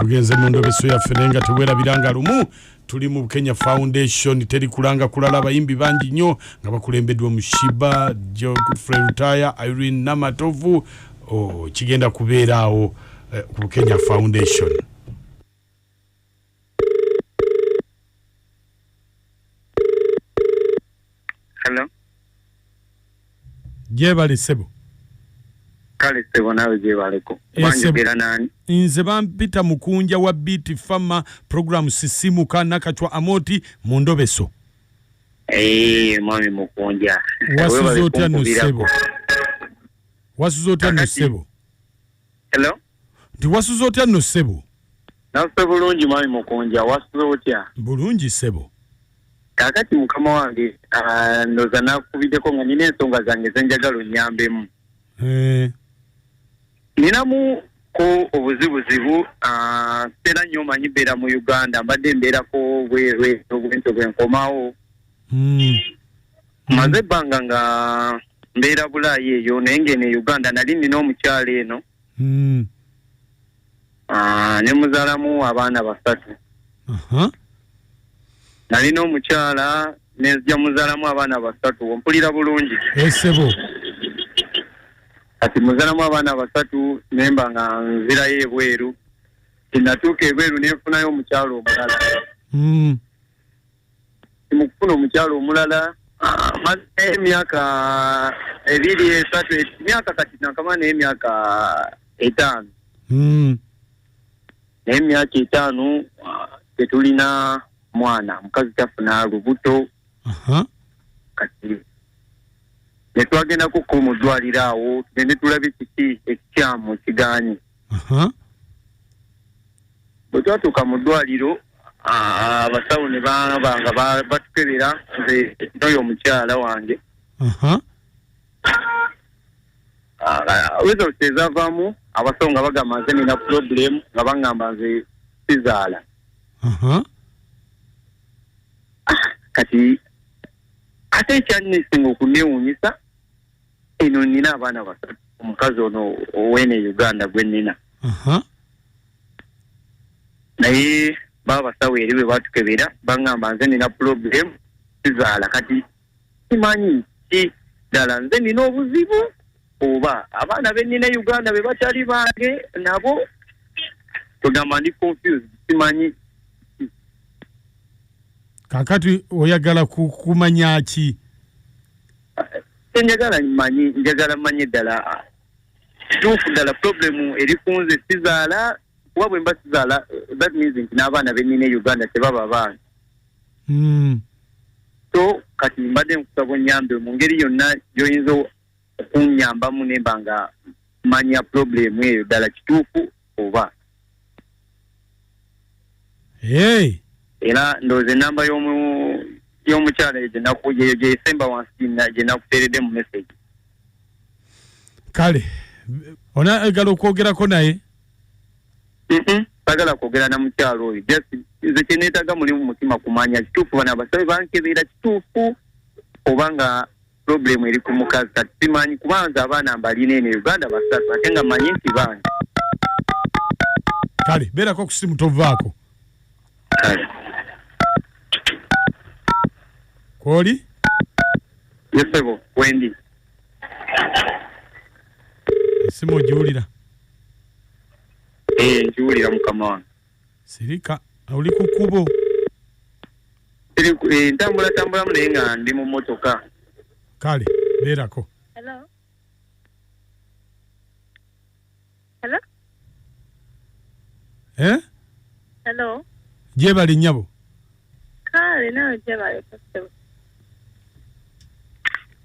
tugenze mu ndobeso yaffe naye nga tewerabiranga lumu tuli mu Kenya Foundation teri kulanga kulala abayimbi bangi nnyo nga bakulembeddwa mu Shiba Geoffrey Rutaya Irene Namatovu kigenda kubeeraawo ku Kenya Foundation. Hello. Jebali sebo. Kale sebo nawe jebaleko. Bankebedde nani? Nze bampita mukunja wa Beat Farmer program sisimuka nakachwa amoti mu ndobeso. Mwami mukunja. Wasuzotya no sebo. Wasuzotya no sebo. Hello? Ndi wasuzotya no sebo. Nafe bulungi mwami mukunja wasuzotya. Bulungi sebo. Kakati mukama wange ndoza nakubiddeko nga nina ensonga zange zenjagala onnyambemu. Ninamu ko obuzibuzibu tera nnyo omanyi mbeera mu Uganda mbadde mbeerako obwento bwenkomawo. Maze ebbanga nga mbeera Bulaayi eyo naye ng'eno Uganda nali nina omukyala eno ne muzaalamu abaana 3. Nalina omukyala nezja muzaalamu abaana 3 ompulira bulungi. Sebo. Kati muzaalamu abaana 3 nemba nga nzirayo ebweru tinatuuka ebweru nefunayo omukyala omulala. Mukufuna omukyala omulala maze emyaka 2-3 emyaka kati nakamana emyaka 5. N'emyaka 5 tetulina mwana mukazi tafuna lubuto. Kati netwagenda kuko mu ddwaliro awo tugende tulabe kiki ekikyamu kiganyi. Bwe twatuuka mu ddwaliro abasawo ne banga batukebera nze n'oyo omukyala wange. Results ezavaamu abasawo nga bagamba nze nina problem nga baŋŋamba nze Sizaala. Kati ate ekyanneesinga okuneewuunyisa eno nina abaana 3 omukazi ono ow'ene Uganda gwe nina. Naye babasawo eri bwe batukebera baŋŋamba nze nina problem Sizaala. Kati simanyi ki ddala nze nina obuzibu oba abaana be nina Uganda be batali bange nabo tugamba ndi confused simanyi. Kakati oyagala kumanya ki? Njagala manye ddala kituufu ddala problem eri kunze Sizaala kuba bwe mba Sizaala that means nti n'abaana be nina Uganda tebaba bange. So kati mbadde nkusaba onnyambe mu ngeri yonna gy'oyinza okunnyambamu nemba nga manya problem eyo ddala kituufu oba. Era ndowooza enamba y'omukyala eyo gyesemba wansi gye nakuteeredde mu message. Kale onayagala okwogerako naye? Sagala kwogera na mukyala oyo nze kyeneetaaga muli mu mutima kumanya kituufu bano abasabe bankebeera kituufu oba nga problem eri ku mukazi. Kati simanyi kubanza abaana mbalina eno Uganda 3 ate nga manyi nti bange. Kale beerako ku simu tovaako. Koli? Yesebo, wendi. Simu ogiwulira? Ngiwulira mukama wange. Sirika, oli ku kkubo? Ntambula naye nga ndi mu mmotoka. Kale, beerako. Hello? Hello? Jebali nnyabo? Kale nawe jebali kusebo.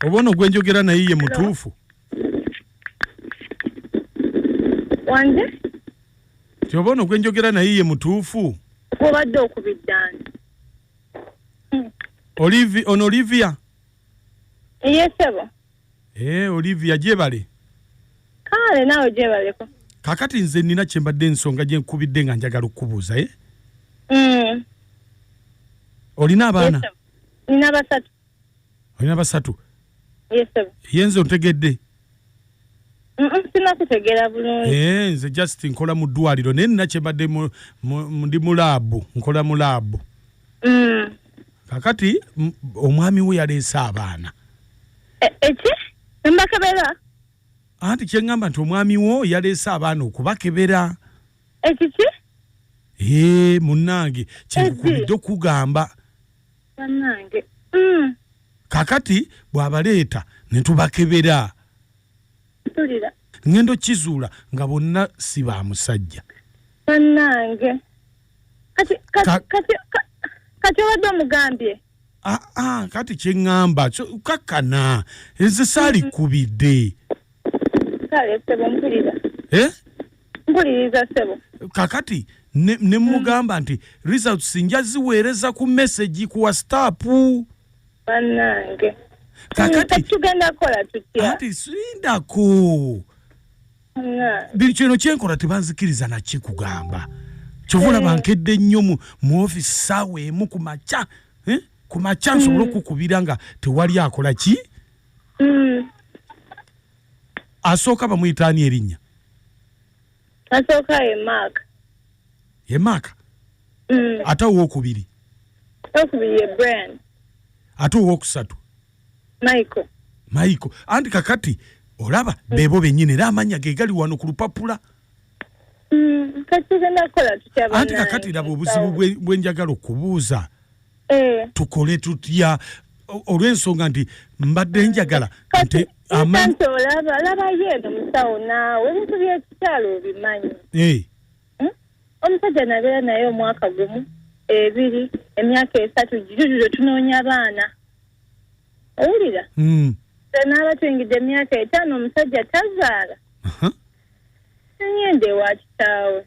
Obono gwe njogera naye ye mutuufu? Wange? Obono gwe njogera naye ye mutuufu? Obadde okubiddani. Olivia? Yes, sebo. Olivia jebale. Kale nawe jebaleko. Kakati nze nina kyembadde ensonga gye nkubidde nga njagala okubuuza olina abaana? Yes, nina 3. Olina 3? Yes, sebo. Yenze ontegedde? Sina kutegera bulungi. Nze just nkola mu ddwaliro naye nina kyembadde ndi mu laabu nkola mu laabu. Kakati omwami we yaleese abaana. Eki? Mbakebera? Anti kyeŋŋamba nti omwami wo yaleese abaana okubakebera. Ekiki? Munnange kyekukubidde okugamba. Bannange. Kakati bw'abaleeta ne tubakebera. Tulira. Ngendo kizuula nga bonna si ba musajja. Bannange. Kati wadde omugambye. Kati kyeŋŋamba kakkana nze saalikubidde. Kale sebo mpulira. Mpuliriza sebo. Kakati ne mugamba nti results nja ziweereza ku message ku WhatsApp. Bannange. Kakati tugenda kola tutya. Ati sindako. Bino kino kyenkola tebanzikiriza na kikugamba. Kyovula bankedde nnyo mu office saawa emu ku makya. Ku makya nsobola okukubira nga tewali akola ki? Asooka bamuyitaani erinnya. Asooka ye Mark. Ye Mark? Ate owookubiri? Owookubiri ye Brian. Ate owookusatu? Michael. Anti kakati olaba bebo bennyini era amannya ge gali wano ku lupapula. Anti kakati laba obuzibu bwe njagala okubuuza. Tukole tutya olw'ensonga nti mbadde njagala nti laba yeeno musawo naawe ebintu by'ekikyalo obimanyi. Omusajja nabeera naye omwaka gumu 2 emyaka 3 jujujo tunoonya abaana. Owulira? Naaba tuyingidde emyaka 5 omusajja tazaala. Nyende wa kitaawe.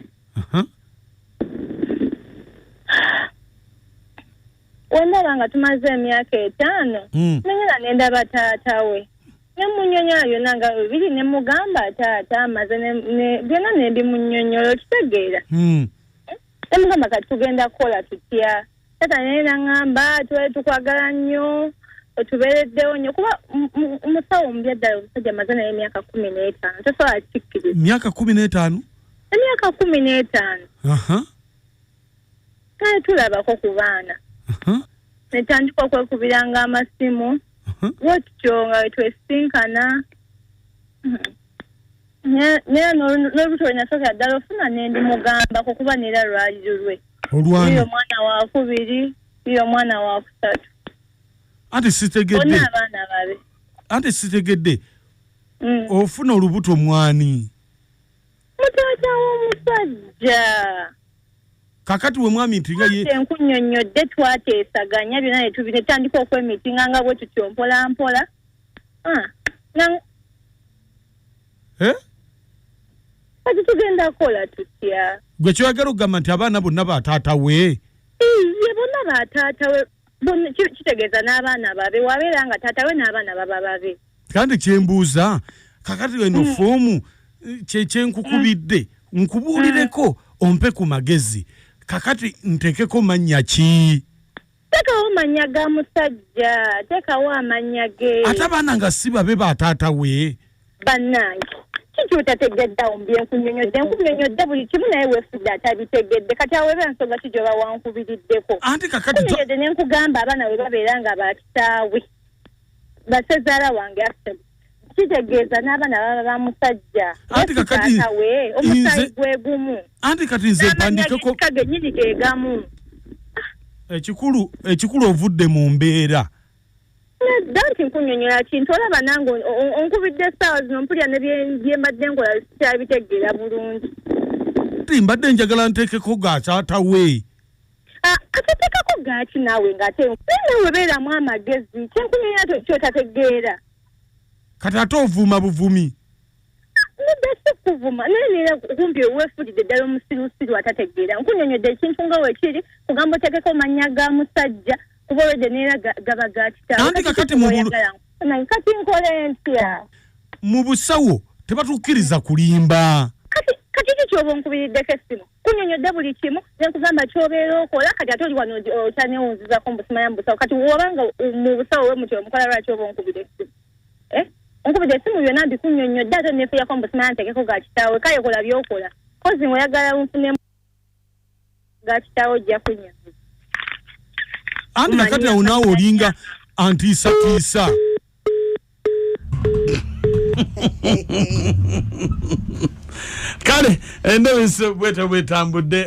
Wendaba nga tumaze emyaka 5 nenyera nendaba taata we. Nemunyonyola byonna nga 2 ne mugamba taata amaze byonna nebimunyonyola okitegeera. Emugamba kati tugenda kukola tutya. Taata naye naŋŋamba tukwagala nnyo otubeereddewo nnyo kuba umusawo omubi ddala omusajja amaze naye emyaka 15 tosobola kikkiriza. Myaka 15? Emyaka 15. Kale tulabako ku baana. Netandika okwekubiranga amasimu. Bwetutyo nga wetwesinkana. N'olubuto nasooka ddala ofuna nendi mugamba kukuba neera lwaliro lwe. Olwani? Iyo omwana wa 2, iyo omwana wa 3. Anti sitegedde. Bonna abaana babe. Anti sitegedde. Ofuna olubuto mwani? Mutaata w'omusajja. Kakati we mwami nti nga ye enkunyonnyodde twateesaganya byonna netandika okwemitinga nga bwe tutyo mpola mpola. Kati tugenda kukola tutya? Gwe kyoyagala okugamba nti abaana bonna bataata we? Ye bonna bataata we. Kitegeeza n'abaana babe wabeera nga taata we n'abaana baba babe. Kandi kyembuuza kakati eno foomu kyenkukubidde nkubuulireko ompe ku magezi. Kakati ntekeko mannya ki? Tekawo mannya ga musajja, tekawo amannya ge. Ate abaana nga si babe bataata we? Bannange kiki otategeddeawo enkunyonnyodde buli kimu naye weefudde atabitegedde kati aweera ensonga ki gyoba wankubiriddeko. Anti kakati kunyonnyodde ne nkugamba abaana we babeera nga bakitaawe basezaala wange after kitegeeza n'abaana baba ba musajja. Anti kakati we omusayi gwe gumu. Anti kati nze mpandikeko kagenyini ke gamu. Ekikulu ovudde mu mbeera. Danti nkunyonyola kintu olaba nange onkubidde essaawa zino mpulya ne bye mbadde nkola sikyabitegeera bulungi. Mbadde njagala nteekeko ga taata we. Atetekako gaaki naawe ng'ate nawe beeramu amagezi kyenkunyonyola kyotategeera. Kati ate ovuma buvumi. Nibesi kuvuma naye kumpi weefulidde ddala omusirusiru atategeera. Nkunyonyodde ekintu nga weekiri kugamba oteekeko mannya ga musajja kuba olwedde neera gaba gakitaawe. Anti kakati kati nkole ntya? Mu busawo tebatukkiriza kulimba. Kati kyoba onkubiriddeko essimu kunyonyodde buli kimu nenkugamba kyobeera okola kati ate oli wano otyanewunzizako mbusimanya mu busawo kati wobanga mu busawo we mutyo omukola lwaki oba onkubira essimu. Onkubye simu byonna bikunyonyodde ate neefuyako mbusimanya ntegeko ga kitaawe kale kola byokola kozi oyagala unfune ga kitaawe ojja kunyonyodde andi nakati awo naawe olinga antiisatiisa kale endebe bwetambudde